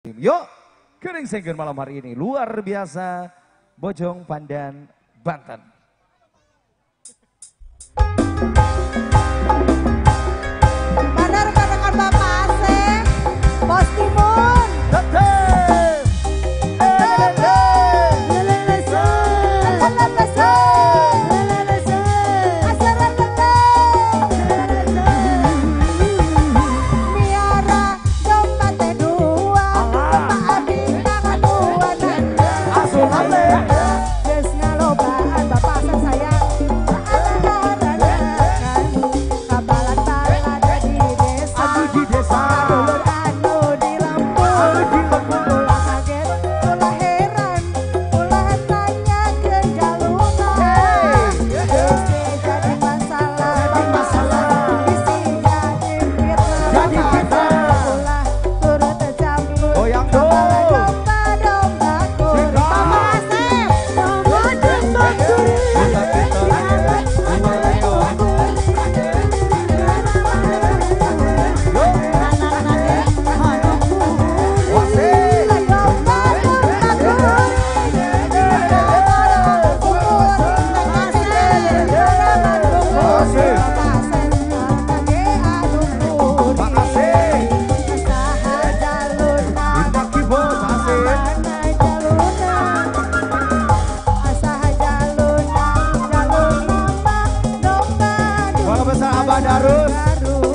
Yuk, kering sengger malam hari ini luar biasa, Bojong Pandan, Banten. Mana rekan-rekan Bapak Asep, Bos Timun.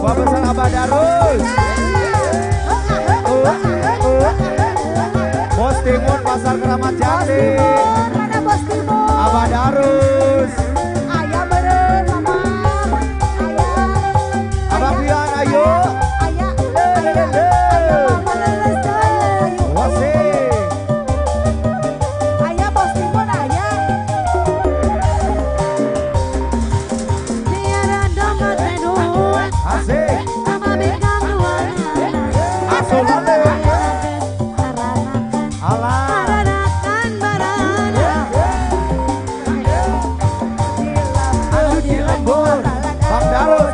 Bapak Abah Darus, Bos Timun Pasar Keramat Jati, Abah Darus, Ayah beren mama, ayah, Abah Pian ayo, ayah, ayah Bos Timun ayah. asik, Bang Darus,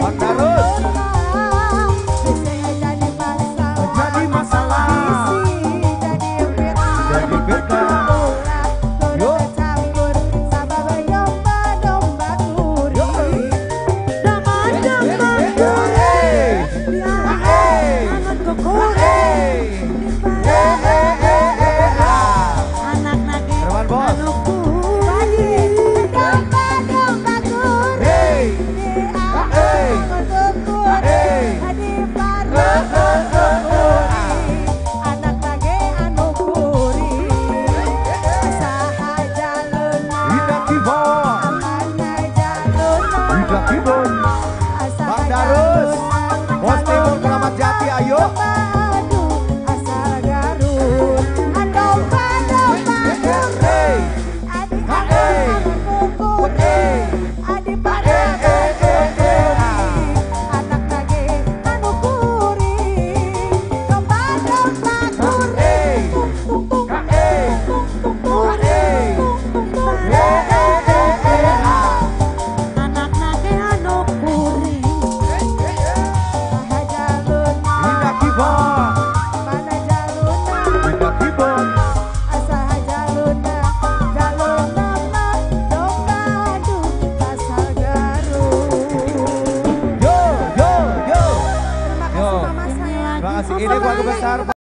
Bang Darus, jadi masalah, jadi fitnah. Bang Darus, Bos Timun Keramat Jati, ayo. Ini keluarga besar